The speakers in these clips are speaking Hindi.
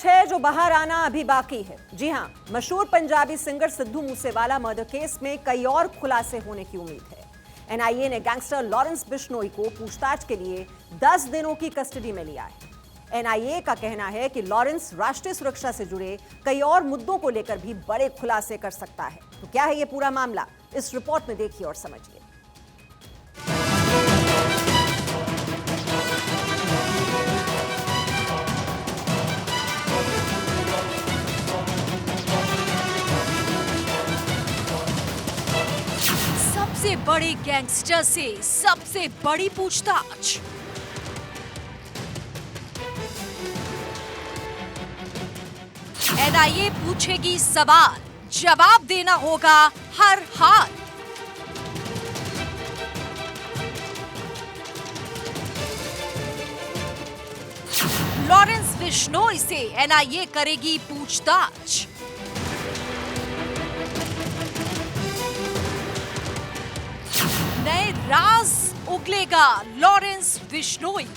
सच है जो बाहर आना अभी बाकी है। जी हां, मशहूर Punjabi singer Sidhu Moosewala murder case में कई और खुलासे होने की उम्मीद है। एनआईए ने गैंगस्टर लॉरेंस बिश्नोई को पूछताछ के लिए 10 दिनों की कस्टडी में लिया है। एनआईए का कहना है कि लॉरेंस राष्ट्रीय सुरक्षा से जुड़े कई और मुद्दों को लेकर भी बड़े खुलासे कर सकता है। तो क्या है ये पूरा मामला, इस रिपोर्ट में देखिए और समझिए। सबसे बड़े गैंगस्टर से सबसे बड़ी पूछताछ। एनआईए पूछेगी सवाल, जवाब देना होगा हर हाल। लॉरेंस बिश्नोई से एनआईए करेगी पूछताछ। नए राज उगलेगा लॉरेंस बिश्नोई।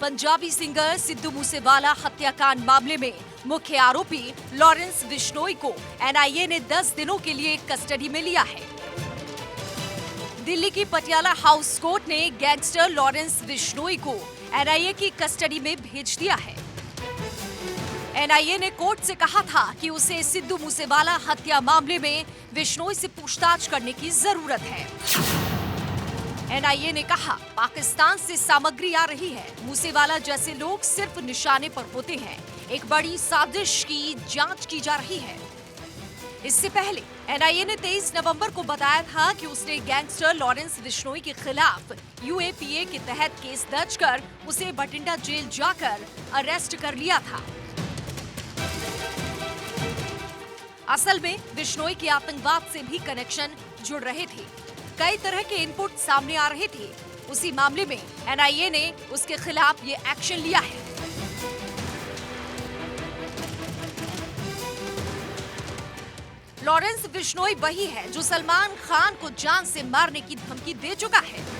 पंजाबी सिंगर सिद्धू मूसेवाला हत्याकांड मामले में मुख्य आरोपी लॉरेंस बिश्नोई को एनआईए ने 10 दिनों के लिए कस्टडी में लिया है। दिल्ली की पटियाला हाउस कोर्ट ने गैंगस्टर लॉरेंस बिश्नोई को एनआईए की कस्टडी में भेज दिया है। एनआईए ने कोर्ट से कहा था कि उसे सिद्धू मूसेवाला हत्या मामले में बिश्नोई से पूछताछ करने की जरूरत है। एनआईए ने कहा, पाकिस्तान से सामग्री आ रही है। मूसेवाला जैसे लोग सिर्फ निशाने पर होते हैं। एक बड़ी साजिश की जांच की जा रही है। इससे पहले एनआईए ने 23 नवंबर को बताया था कि उसने गैंगस्टर लॉरेंस बिश्नोई के खिलाफ यूएपीए के तहत केस दर्ज कर उसे बठिंडा जेल जाकर अरेस्ट कर लिया था। असल में बिश्नोई के आतंकवाद से भी कनेक्शन जुड़ रहे थे। कई तरह के इनपुट सामने आ रहे थे। उसी मामले में एनआईए ने उसके खिलाफ ये एक्शन लिया है। लॉरेंस बिश्नोई वही है जो सलमान खान को जान से मारने की धमकी दे चुका है।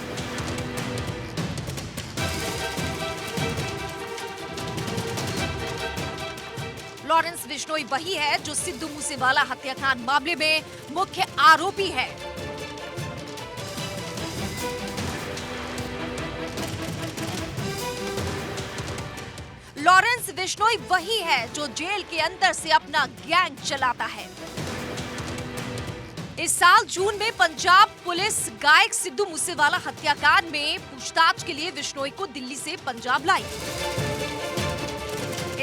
लॉरेंस बिश्नोई वही है जो सिद्धू मूसेवाला हत्याकांड मामले में मुख्य आरोपी है। लॉरेंस बिश्नोई वही है जो जेल के अंदर से अपना गैंग चलाता है। इस साल जून में पंजाब पुलिस गायक सिद्धू मूसेवाला हत्याकांड में पूछताछ के लिए बिश्नोई को दिल्ली से पंजाब लाई।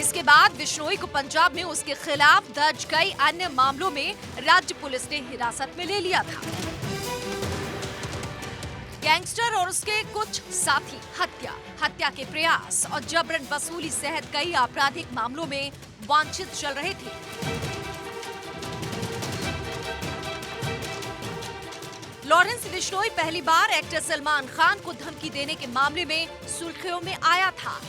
इसके बाद बिश्नोई को पंजाब में उसके खिलाफ दर्ज कई अन्य मामलों में राज्य पुलिस ने हिरासत में ले लिया था। गैंगस्टर और उसके कुछ साथी हत्या के प्रयास और जबरन वसूली सहित कई आपराधिक मामलों में वांछित चल रहे थे। लॉरेंस बिश्नोई पहली बार एक्टर सलमान खान को धमकी देने के मामले में सुर्खियों में आया था।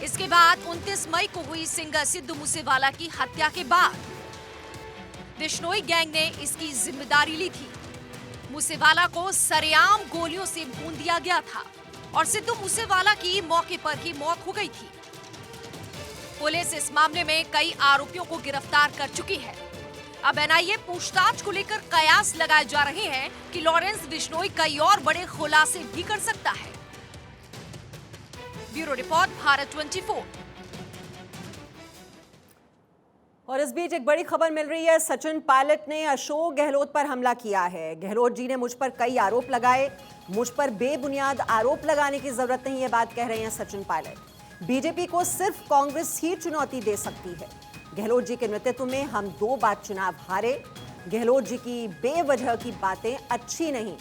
इसके बाद 29 मई को हुई सिंगर सिद्धू मूसेवाला की हत्या के बाद बिश्नोई गैंग ने इसकी जिम्मेदारी ली थी। मूसेवाला को सरेआम गोलियों से भून दिया गया था और सिद्धू मूसेवाला की मौके पर ही मौत हो गई थी। पुलिस इस मामले में कई आरोपियों को गिरफ्तार कर चुकी है। अब एनआईए पूछताछ को लेकर कयास लगाए जा रहे हैं कि लॉरेंस बिश्नोई कई और बड़े खुलासे भी कर सकता है। Bureau report, Bharat 24। और इस बीच एक बड़ी खबर मिल रही है। सचिन पायलट ने अशोक गहलोत पर हमला किया है। गहलोत जी ने मुझ पर कई आरोप लगाए, मुझ पर बेबुनियाद आरोप लगाने की जरूरत नहीं, ये बात कह रहे हैं सचिन पायलट। बीजेपी को सिर्फ कांग्रेस ही चुनौती दे सकती है। गहलोत जी के नेतृत्व में हम 2 बार चुनाव हारे। गहलोत जी की बेवजह की बातें अच्छी नहीं,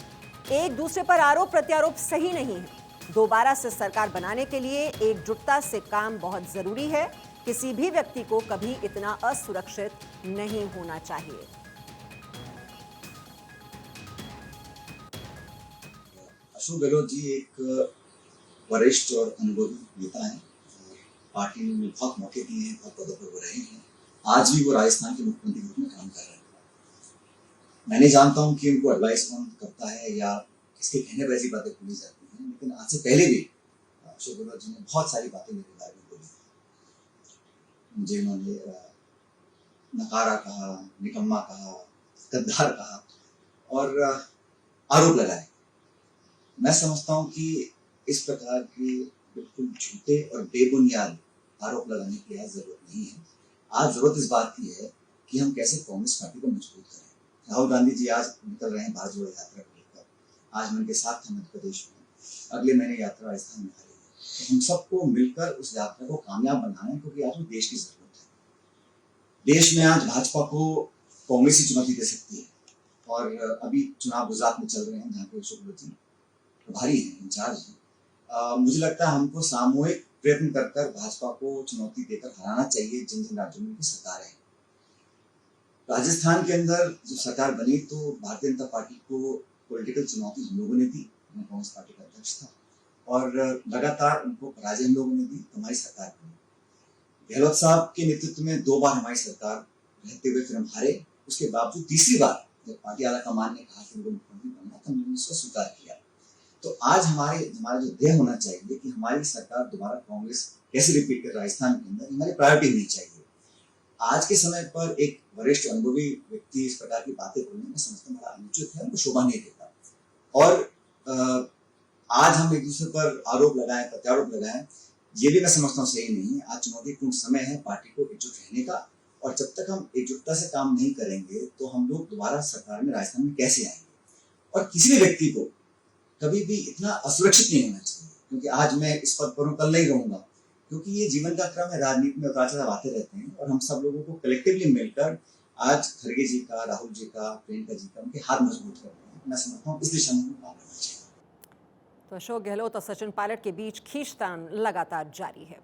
एक दूसरे पर आरोप प्रत्यारोप सही नहीं है। दोबारा से सरकार बनाने के लिए एकजुटता से काम बहुत जरूरी है। किसी भी व्यक्ति को कभी इतना असुरक्षित नहीं होना चाहिए। अशोक गहलोत जी एक वरिष्ठ और अनुभवी नेता हैं। पार्टी में बहुत मौके दिए हैं, बहुत पदों पर वो रहे हैं। आज भी वो राजस्थान के मुख्यमंत्री के रूप में काम कर रहे हैं। मैं नहीं जानता हूं कि उनको एडवाइस कौन करता है या इसके कहने पर ऐसी बातें बोली जाती हैं, लेकिन आज से पहले भी अशोक गहलोत जी ने बहुत सारी बातें मेरे बारे में बोली। मुझे उन्होंने नकारा कहा, निकम्मा कहा, गद्दार कहा और आरोप लगाए। मैं समझता हूँ कि इस प्रकार के बिल्कुल झूठे और बेबुनियाद आरोप लगाने की आज जरूरत नहीं है। आज जरूरत इस बात की है कि हम कैसे कांग्रेस पार्टी को मजबूत करें। राहुल गांधी जी आज निकल रहे हैं भारत जोड़ो यात्रा को लेकर। आज मैं उनके साथ था मध्य प्रदेश में, अगले महीने यात्रा राजस्थान में आ रही है। तो हम सबको मिलकर उस यात्रा को कामयाब बनाना है, क्योंकि आज वो देश की जरूरत है। देश में आज भाजपा को कांग्रेस ही चुनौती दे सकती है। और अभी चुनाव गुजरात में चल रहे हैं, जहाँ पे अशोक गहलोत जी प्रभारी हैं, इंचार्ज हैं। मुझे लगता है हमको सामूहिक प्रयत्न कर भाजपा को चुनौती देकर हराना चाहिए, जिन जिन राज्यों में की सरकार है। राजस्थान के अंदर जब सरकार बनी तो भारतीय जनता पार्टी को पॉलिटिकल चुनौती हम लोगों ने दी। मैं कांग्रेस पार्टी का अध्यक्ष था और लगातार उनको पराजय हम लोगों ने दी। हमारी सरकार बनी। गहलोत साहब के नेतृत्व में 2 बार हमारी सरकार रहते हुए फिर हम हारे। उसके बावजूद तीसरी बार जब पार्टी आला कमान ने कहा कि उनको मुख्यमंत्री बनना, तो हमने उसको स्वीकार किया। तो आज हमारा जो ध्येय होना चाहिए कि हमारी सरकार दोबारा कांग्रेस कैसे रिपीट कर राजस्थान के अंदर, हमारी प्रायोरिटी होनी चाहिए। आज के समय पर एक वरिष्ठ अनुभवी व्यक्ति इस प्रकार की बातें बोलने में समझता बड़ा अनुचित है, उनको शोभा नहीं देता। और आज हम एक दूसरे पर आरोप लगाएं, प्रत्यारोप लगाएं, ये भी मैं समझता हूँ सही नहीं है। आज चुनौतीपूर्ण समय है पार्टी को एकजुट रहने का, और जब तक हम एकजुटता से काम नहीं करेंगे तो हम लोग दोबारा सरकार में राजस्थान में कैसे आएंगे। और किसी भी व्यक्ति को कभी भी इतना असुरक्षित नहीं होना चाहिए, क्योंकि आज मैं इस पद पर हूँ, कल नहीं रहूंगा, क्योंकि ये जीवन का क्रम है। राजनीति में उतार चढ़ाव आते रहते हैं, और हम सब लोगों को कलेक्टिवली मिलकर आज खड़गे जी का, राहुल जी का, प्रियंका जी का, उनके हाथ मजबूत करते हैं। मैं समझता हूँ इस दिशा में काम करना चाहिए। तो अशोक गहलोत और सचिन पायलट के बीच खींचतान लगातार जारी है।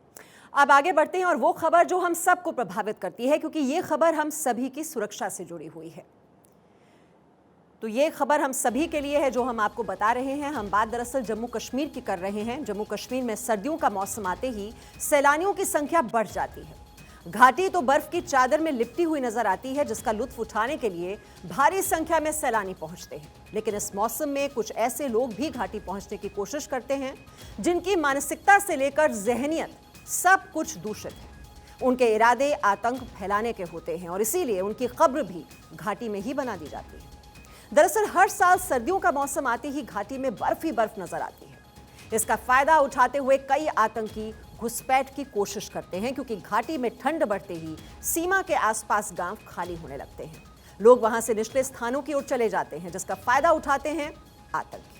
अब आगे बढ़ते हैं, और वो खबर जो हम सबको प्रभावित करती है, क्योंकि ये खबर हम सभी की सुरक्षा से जुड़ी हुई है। तो ये खबर हम सभी के लिए है जो हम आपको बता रहे हैं। हम बात दरअसल जम्मू कश्मीर की कर रहे हैं। जम्मू कश्मीर में सर्दियों का मौसम आते ही सैलानियों की संख्या बढ़ जाती है। घाटी तो बर्फ की चादर में लिपटी हुई नजर आती है, जिसका लुत्फ उठाने के लिए भारी संख्या में सैलानी पहुंचते हैं। लेकिन इस मौसम में कुछ ऐसे लोग भी घाटी पहुंचने की कोशिश करते हैं जिनकी मानसिकता से लेकर जहनियत सब कुछ दूषित है। उनके इरादे आतंक फैलाने के होते हैं, और इसीलिए उनकी कब्र भी घाटी में ही बना दी जाती है। दरअसल हर साल सर्दियों का मौसम आते ही घाटी में बर्फ ही बर्फ नजर आती है। इसका फायदा उठाते हुए कई आतंकी घुसपैठ की कोशिश करते हैं, क्योंकि घाटी में ठंड बढ़ते ही सीमा के आसपास गांव खाली होने लगते हैं। लोग वहां से निचले स्थानों की ओर चले जाते हैं, जिसका फायदा उठाते हैं आतंकी।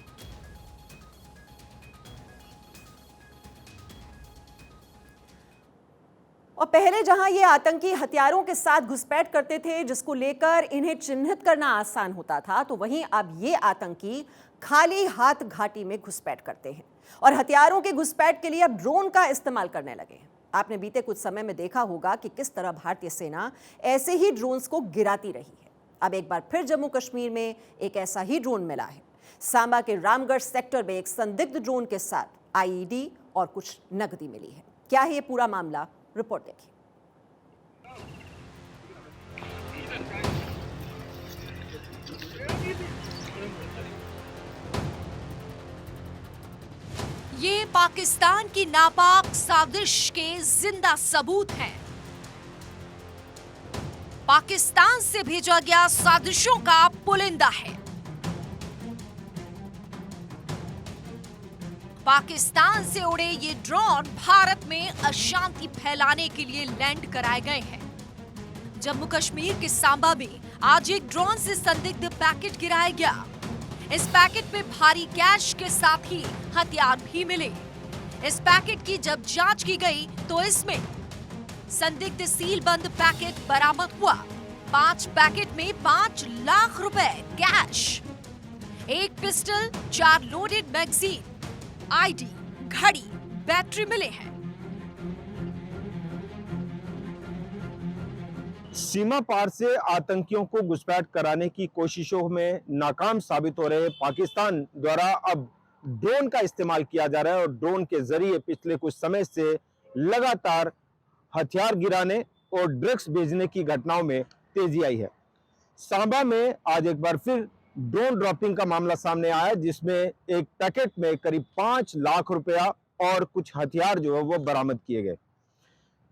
और पहले जहां ये आतंकी हथियारों के साथ घुसपैठ करते थे, जिसको लेकर इन्हें चिन्हित करना आसान होता था, तो वहीं अब ये आतंकी खाली हाथ घाटी में घुसपैठ करते हैं और हथियारों के घुसपैठ के लिए अब ड्रोन का इस्तेमाल करने लगे हैं। आपने बीते कुछ समय में देखा होगा कि किस तरह भारतीय सेना ऐसे ही ड्रोन्स को गिराती रही है। अब एक बार फिर जम्मू कश्मीर में एक ऐसा ही ड्रोन मिला है। सांबा के रामगढ़ सेक्टर में एक संदिग्ध ड्रोन के साथ आईईडी और कुछ नकदी मिली है। क्या है ये पूरा मामला, रिपोर्ट देखिए। ये पाकिस्तान की नापाक साजिश के जिंदा सबूत हैं। पाकिस्तान से भेजा गया साजिशों का पुलिंदा है। पाकिस्तान से उड़े ये ड्रोन भारत में अशांति फैलाने के लिए लैंड कराए गए हैं। जम्मू कश्मीर के सांबा में आज एक ड्रोन से संदिग्ध पैकेट गिराया गया। इस पैकेट में भारी कैश के साथ ही हथियार भी मिले। इस पैकेट की जब जांच की गई तो इसमें संदिग्ध सील बंद पैकेट बरामद हुआ। 5 पैकेट में 5 लाख रुपए कैश, एक पिस्टल, 4 लोडेड मैगजीन, आईडी, घड़ी, बैटरी मिले हैं। सीमा पार से आतंकियों को घुसपैठ कराने की कोशिशों में नाकाम साबित हो रहे पाकिस्तान द्वारा अब ड्रोन का इस्तेमाल किया जा रहा है और ड्रोन के जरिए पिछले कुछ समय से लगातार हथियार गिराने और ड्रग्स भेजने की घटनाओं में तेजी आई है। सांबा में आज एक बार फिर ड्रोन ड्रॉपिंग का मामला सामने आया, जिसमें एक पैकेट में करीब 5 लाख रुपया और कुछ हथियार जो है वो बरामद किए गए।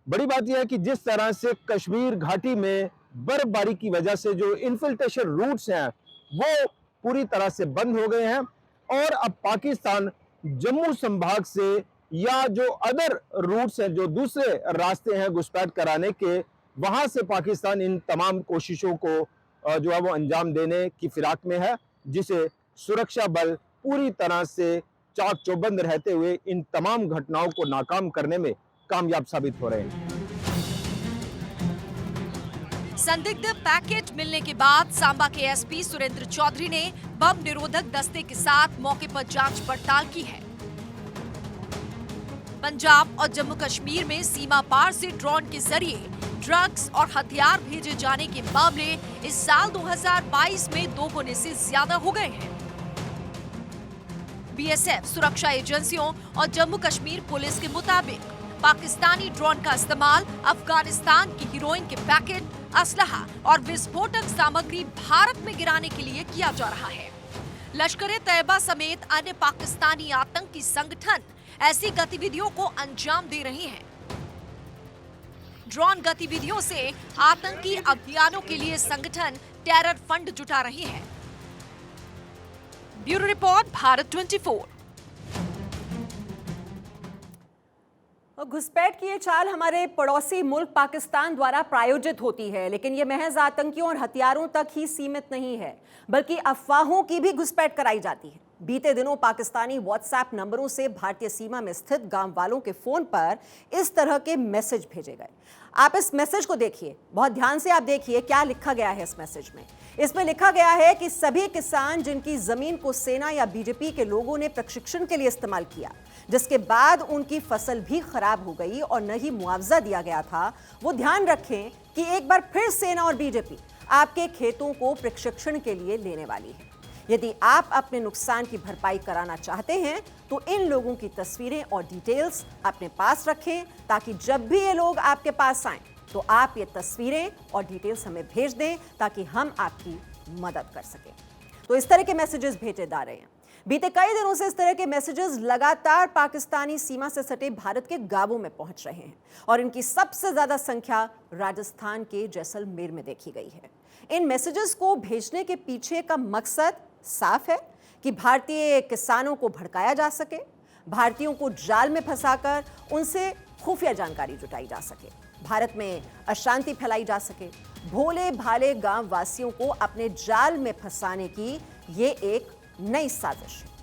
बड़ी बात यह है कि जिस तरह से कश्मीर घाटी में बर्फबारी की वजह से जो इन्फिल्ट्रेशन रूट्स हैं वो पूरी तरह से बंद हो गए हैं, और अब पाकिस्तान जम्मू संभाग से या जो अदर रूट्स हैं, जो दूसरे रास्ते हैं घुसपैठ कराने के, वहां से पाकिस्तान इन तमाम कोशिशों को जो है वो अंजाम देने की फिराक में है, जिसे सुरक्षा बल पूरी तरह से चाक चौबंद रहते हुए इन तमाम घटनाओं को नाकाम करने में कामयाब साबित हो रहे हैं। संदिग्ध पैकेट मिलने के बाद सांबा के एसपी सुरेंद्र चौधरी ने बम निरोधक दस्ते के साथ मौके पर जांच पड़ताल की है। पंजाब और जम्मू कश्मीर में सीमा पार से ड्रोन के जरिए ड्रग्स और हथियार भेजे जाने के मामले इस साल 2022 में दोगुने से ज्यादा हो गए हैं। बीएसएफ, सुरक्षा एजेंसियों और जम्मू कश्मीर पुलिस के मुताबिक पाकिस्तानी ड्रोन का इस्तेमाल अफगानिस्तान की हीरोइन के पैकेट, असलहा और विस्फोटक सामग्री भारत में गिराने के लिए किया जा रहा है। लश्कर-ए-तैयबा समेत अन्य पाकिस्तानी आतंकी संगठन ऐसी गतिविधियों को अंजाम दे रहे हैं। ड्रोन गतिविधियों से आतंकी अभियानों के लिए संगठन टेरर फंड जुटा रहे हैं। Bureau report, Bharat 24। और घुसपैठ की ये चाल हमारे पड़ोसी मुल्क पाकिस्तान द्वारा प्रायोजित होती है, लेकिन ये महज आतंकियों और हथियारों तक ही सीमित नहीं है, बल्कि अफवाहों की भी घुसपैठ कराई जाती है। बीते दिनों पाकिस्तानी व्हाट्सएप नंबरों से भारतीय सीमा में स्थित गांव वालों के फोन पर इस तरह के मैसेज भेजे गए। आप इस मैसेज को देखिए, बहुत ध्यान से आप देखिए क्या लिखा गया है इस मैसेज में। इसमें लिखा गया है कि सभी किसान जिनकी जमीन को सेना या बीजेपी के लोगों ने प्रशिक्षण के लिए इस्तेमाल किया, जिसके बाद उनकी फसल भी खराब हो गई और न ही मुआवजा दिया गया था, वो ध्यान रखें कि एक बार फिर सेना और बीजेपी आपके खेतों को प्रशिक्षण के लिए लेने वाली है। यदि आप अपने नुकसान की भरपाई कराना चाहते हैं तो इन लोगों की तस्वीरें और डिटेल्स अपने पास रखें, ताकि जब भी ये लोग आपके पास आएं तो आप ये तस्वीरें और डिटेल्स हमें भेज दें, ताकि हम आपकी मदद कर सकें। तो इस तरह के मैसेजेस भेजे जा रहे हैं। बीते कई दिनों से इस तरह के मैसेजेस लगातार पाकिस्तानी सीमा से सटे भारत के गांवों में पहुंच रहे हैं, और इनकी सबसे ज्यादा संख्या राजस्थान के जैसलमेर में देखी गई है। इन मैसेजेस को भेजने के पीछे का मकसद साफ है कि भारतीय किसानों को भड़काया जा सके, भारतीयों को जाल में फंसाकर उनसे खुफिया जानकारी जुटाई जा सके, भारत में अशांति फैलाई जा सके, भोले भाले गांव वासियों को अपने जाल में फंसाने की ये एक नई साजिश है।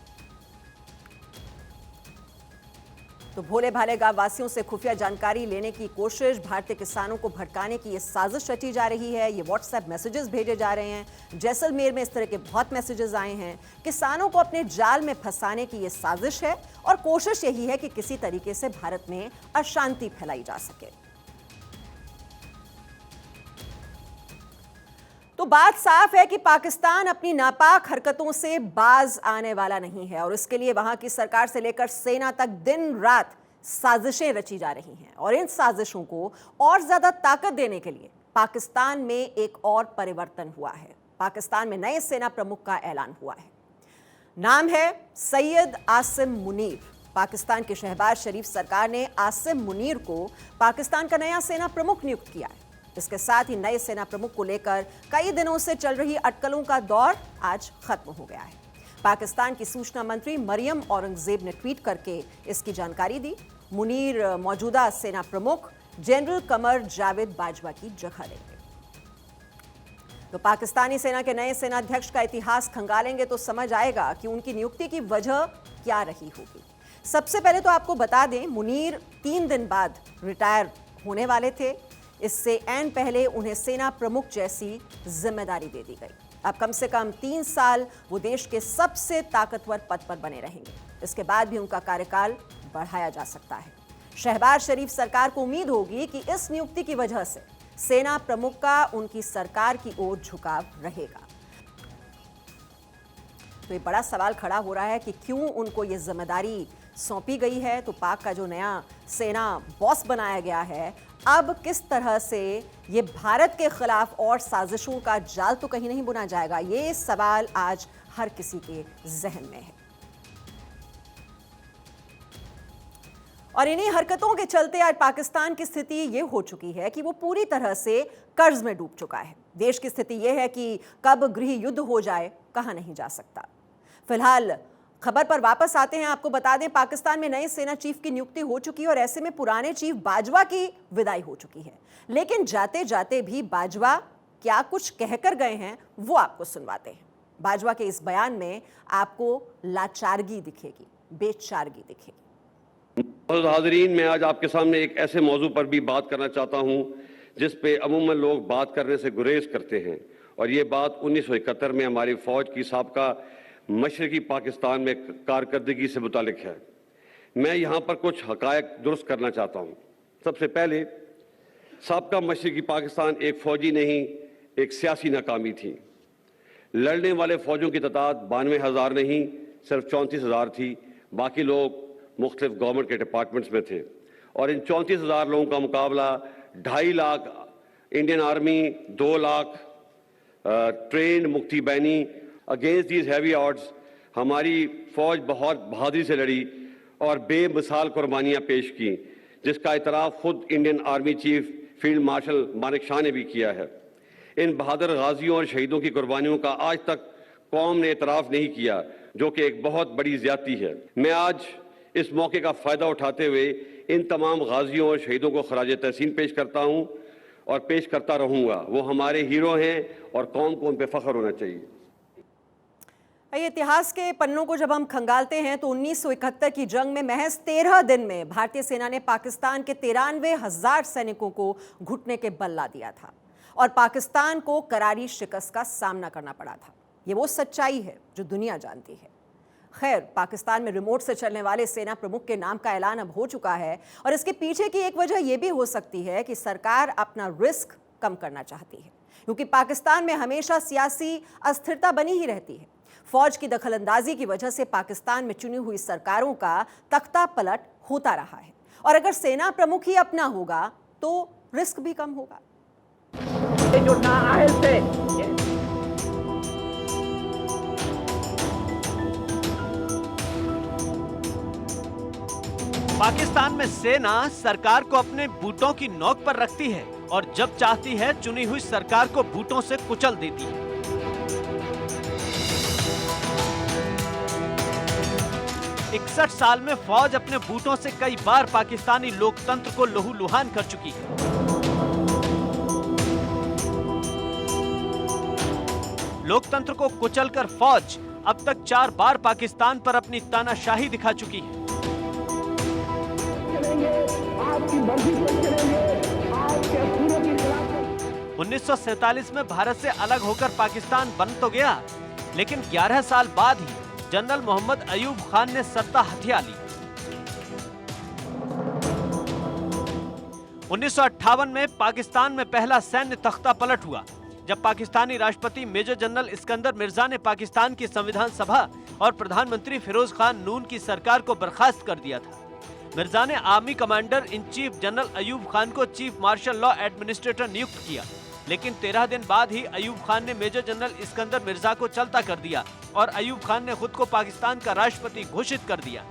तो भोले भाले गांव वासियों से खुफिया जानकारी लेने की कोशिश, भारतीय किसानों को भड़काने की ये साजिश रची जा रही है। ये व्हाट्सएप मैसेजेस भेजे जा रहे हैं। जैसलमेर में इस तरह के बहुत मैसेजेस आए हैं। किसानों को अपने जाल में फंसाने की ये साजिश है, और कोशिश यही है कि किसी तरीके से भारत में अशांति फैलाई जा सके। तो बात साफ है कि पाकिस्तान अपनी नापाक हरकतों से बाज आने वाला नहीं है, और इसके लिए वहां की सरकार से लेकर सेना तक दिन रात साजिशें रची जा रही हैं। और इन साजिशों को और ज्यादा ताकत देने के लिए पाकिस्तान में एक और परिवर्तन हुआ है। पाकिस्तान में नए सेना प्रमुख का ऐलान हुआ है। नाम है सैयद आसिम मुनीर। पाकिस्तान के शहबाज शरीफ सरकार ने आसिम मुनीर को पाकिस्तान का नया सेना प्रमुख नियुक्त किया है। इसके साथ ही नए सेना प्रमुख को लेकर कई दिनों से चल रही अटकलों का दौर आज खत्म हो गया है। पाकिस्तान की सूचना मंत्री मरियम औरंगजेब ने ट्वीट करके इसकी जानकारी दी। मुनीर मौजूदा सेना प्रमुख जनरल कमर जावेद बाजवा की जगह लेंगे। तो पाकिस्तानी सेना के नए सेनाध्यक्ष का इतिहास खंगालेंगे तो समझ आएगा कि उनकी नियुक्ति की वजह क्या रही होगी। सबसे पहले तो आपको बता दें, मुनीर 3 दिन बाद रिटायर होने वाले थे। इससे ऐन पहले उन्हें सेना प्रमुख जैसी जिम्मेदारी दे दी गई। अब कम से कम 3 साल वो देश के सबसे ताकतवर पद पर बने रहेंगे। इसके बाद भी उनका कार्यकाल बढ़ाया जा सकता है। शहबाज शरीफ सरकार को उम्मीद होगी कि इस नियुक्ति की वजह से सेना प्रमुख का उनकी सरकार की ओर झुकाव रहेगा। तो ये बड़ा सवाल खड़ा हो रहा है कि क्यों उनको ये जिम्मेदारी सौंपी गई है, तो पाक का जो नया सेना बॉस बनाया गया है, अब किस तरह से ये भारत के खिलाफ और साजिशों का जाल तो कहीं नहीं बुना जाएगा, ये सवाल आज हर किसी के जहन में है। और इन्हीं हरकतों के चलते आज पाकिस्तान की स्थिति ये हो चुकी है कि वो पूरी तरह से कर्ज में डूब चुका है। देश की स्थिति ये है कि कब गृह युद्ध हो जाए कहा नहीं जा सकता। फिलहाल खबर पर वापस आते हैं। आपको बता दें, पाकिस्तान में नए सेना चीफ की नियुक्ति हो चुकी है और ऐसे में पुराने चीफ बाजवा की विदाई हो चुकी है। लेकिन जाते जाते भी बाजवा क्या कुछ कहकर गए हैं वो आपको सुनवाते हैं। बाजवा के इस बयान में आपको लाचारगी दिखेगी, बेचारगी दिखेगी। हाज़रीन, मैं आज आपके सामने एक ऐसे मौजू पर भी बात करना चाहता हूं जिस पे अमूमन लोग बात करने से गुरेज करते हैं, और ये बात 1971 में हमारी फौज की साबका मशरकी पाकिस्तान में कारकर्दगी से मुतालिक है। मैं यहाँ पर कुछ हकायक दुरुस्त करना चाहता हूँ। सबसे पहले, साबका मशरकी पाकिस्तान एक फौजी नहीं, एक सियासी नाकामी थी। लड़ने वाले फौजों की तादाद 92,000 नहीं, सिर्फ 34,000 थी। बाकी लोग मुख्तलिफ गवर्नमेंट के डिपार्टमेंट्स में थे, और इन 34,000 लोगों का मुकाबला 2.5 lakh Indian army, 2 lakh trend मुक्ति बैनी। अगेंस्ट दीज हैवी ऑड्स हमारी फौज बहुत बहादुरी से लड़ी और बेमिसाल कुर्बानियां पेश की, जिसका इतराफ़ खुद Indian army chief field marshal Manek Shah ने भी किया है। इन बहादुर गाजियों और शहीदों की कुर्बानियों का आज तक कौम ने इतराफ़ नहीं किया, जो कि एक बहुत बड़ी ज़्यादती है। मैं आज इस मौके का फ़ायदा उठाते हुए इन तमाम गाजियों और शहीदों को खराज तहसीन पेश करता हूँ और पेश करता रहूँगा। वो हमारे हीरो हैं और कौम को उन पर फ़ख्र होना चाहिए। इतिहास के पन्नों को जब हम खंगालते हैं तो 1971 की जंग में महज 13 दिन में भारतीय सेना ने पाकिस्तान के 93,000 सैनिकों को घुटने के बल ला दिया था और पाकिस्तान को करारी शिकस्त का सामना करना पड़ा था। ये वो सच्चाई है जो दुनिया जानती है। खैर, पाकिस्तान में रिमोट से चलने वाले सेना प्रमुख के नाम का ऐलान अब हो चुका है और इसके पीछे की एक वजह यह भी हो सकती है कि सरकार अपना रिस्क कम करना चाहती है, क्योंकि पाकिस्तान में हमेशा सियासी अस्थिरता बनी ही रहती है। फौज की दखलंदाजी की वजह से पाकिस्तान में चुनी हुई सरकारों का तख्ता पलट होता रहा है, और अगर सेना प्रमुख ही अपना होगा तो रिस्क भी कम होगा। जो नाअहल थे, पाकिस्तान में सेना सरकार को अपने बूटों की नोक पर रखती है और जब चाहती है चुनी हुई सरकार को बूटों से कुचल देती है। 61 साल में फौज अपने बूटों से कई बार पाकिस्तानी लोकतंत्र को लहूलुहान कर चुकी है। लोकतंत्र को कुचलकर फौज अब तक 4 बार पाकिस्तान पर अपनी तानाशाही दिखा चुकी है। आपकी मर्जी पर चलेंगे, आपके असूलों के खिलाफ। 1947 में भारत से अलग होकर पाकिस्तान बन तो गया, लेकिन 11 साल बाद ही जनरल मोहम्मद अयूब खान ने सत्ता हथिया ली। 1958 में पाकिस्तान में पहला सैन्य तख्ता पलट हुआ, जब पाकिस्तानी राष्ट्रपति मेजर जनरल इस्कंदर मिर्जा ने पाकिस्तान की संविधान सभा और प्रधानमंत्री फिरोज खान नून की सरकार को बर्खास्त कर दिया था। मिर्जा ने army commander in chief general Ayub Khan को चीफ मार्शल लॉ एडमिनिस्ट्रेटर नियुक्त किया, लेकिन 13 दिन बाद ही अयूब खान ने मेजर जनरल इस्कंदर मिर्जा को चलता कर दिया और अयूब खान ने खुद को पाकिस्तान का राष्ट्रपति घोषित कर दिया।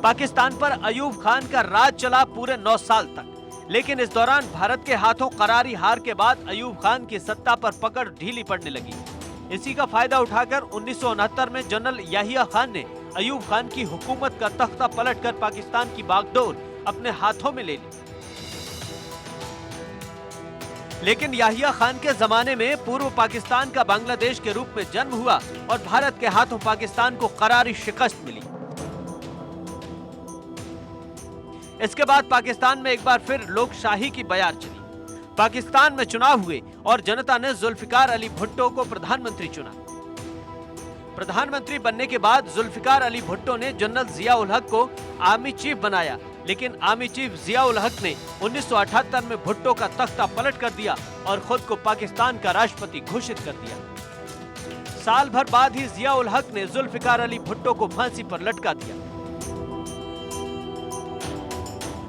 पाकिस्तान पर अयूब खान का राज चला पूरे 9 साल तक, लेकिन इस दौरान भारत के हाथों करारी हार के बाद अयूब खान की सत्ता पर पकड़ ढीली पड़ने लगी। इसी का फायदा उठाकर 1969 में जनरल याहिया खान ने अयूब खान की हुकूमत का तख्ता पलटकर पाकिस्तान की बागडोर अपने हाथों में ले ली। लेकिन याहिया खान के जमाने में पूर्व पाकिस्तान का बांग्लादेश के रूप में जन्म हुआ और भारत के हाथों पाकिस्तान को करारी शिकस्त मिली। इसके बाद पाकिस्तान में एक बार फिर लोकशाही की बयार चली। पाकिस्तान में चुनाव हुए और जनता ने जुल्फिकार अली भुट्टो को प्रधानमंत्री चुना। प्रधानमंत्री बनने के बाद जुल्फिकार अली भुट्टो ने जनरल जिया उल हक को आर्मी चीफ बनाया, लेकिन आर्मी चीफ जिया उल हक ने 1978 में भुट्टो का तख्ता पलट कर दिया और खुद को पाकिस्तान का राष्ट्रपति घोषित कर दिया। साल भर बाद ही जिया उल हक ने जुल्फिकार अली भुट्टो को फांसी पर लटका दिया।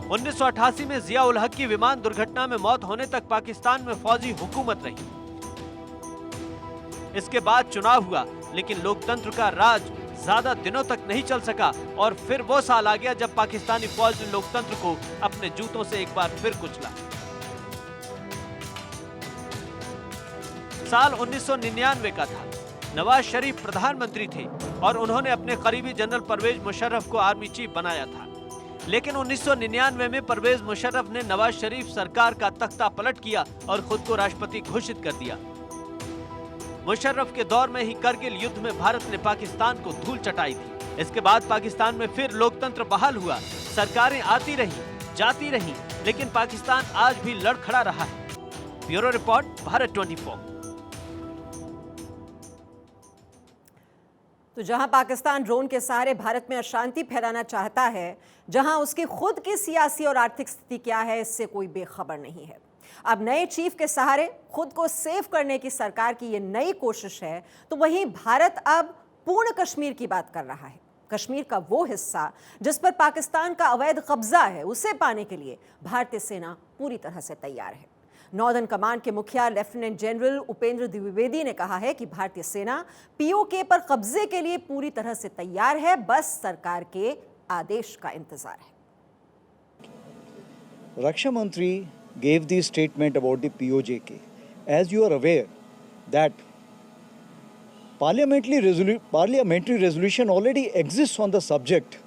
1988 में जिया उल हक की विमान दुर्घटना में मौत होने तक पाकिस्तान में फौजी हुकूमत रही। इसके बाद चुनाव हुआ, लेकिन लोकतंत्र का राज ज्यादा दिनों तक नहीं चल सका और फिर वो साल आ गया जब पाकिस्तानी फौज ने लोकतंत्र को अपने जूतों से एक बार फिर कुचला। साल 1999 का था। नवाज शरीफ प्रधानमंत्री थे और उन्होंने अपने करीबी जनरल परवेज मुशर्रफ को आर्मी चीफ बनाया था। लेकिन 1999 में परवेज मुशर्रफ ने नवाज शरीफ सरकार का तख्ता पलट किया और खुद को राष्ट्रपति घोषित कर दिया। मुशर्रफ के दौर में ही करगिल युद्ध में भारत ने पाकिस्तान को धूल चटाई थी। इसके बाद पाकिस्तान में फिर लोकतंत्र बहाल हुआ, सरकारें आती रही, जाती रही, लेकिन पाकिस्तान आज भी लड़खड़ा रहा है। Bureau report, Bharat 24। तो जहां पाकिस्तान ड्रोन के सहारे भारत में अशांति फैलाना चाहता है, जहां उसकी खुद की सियासी और आर्थिक स्थिति क्या है, इससे कोई बेखबर नहीं है। अब नए चीफ के सहारे खुद को सेव करने की सरकार की ये नई कोशिश है, तो वहीं भारत अब पूर्ण कश्मीर की बात कर रहा है। कश्मीर का वो हिस्सा जिस पर पाकिस्तान का अवैध कब्जा है, उसे पाने के लिए भारतीय सेना पूरी तरह से तैयार है। नॉर्दर्न कमांड के मुखिया लेफ्टिनेंट जनरल उपेंद्र द्विवेदी ने कहा है कि भारतीय सेना पीओके पर कब्जे के लिए पूरी तरह से तैयार है, बस सरकार के आदेश का इंतजार है। Raksha Mantri gave the statement about the POJK. As you are aware that parliamentary resolution already exists on the subject.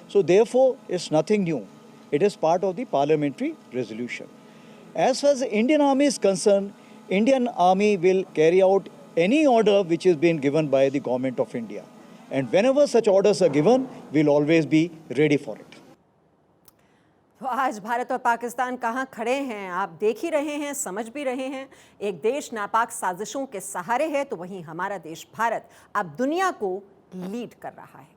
So therefore, it's nothing new. It is part of the parliamentary resolution. As far as the Indian Army is concerned, Indian Army will carry out any order which is being given by the government of India. And whenever such orders are given, we'll always be ready for it. तो आज भारत और पाकिस्तान कहां खड़े हैं आप देख ही रहे हैं, समझ भी रहे हैं। एक देश नापाक साजिशों के सहारे है, तो वहीं हमारा देश भारत अब दुनिया को लीड कर रहा है।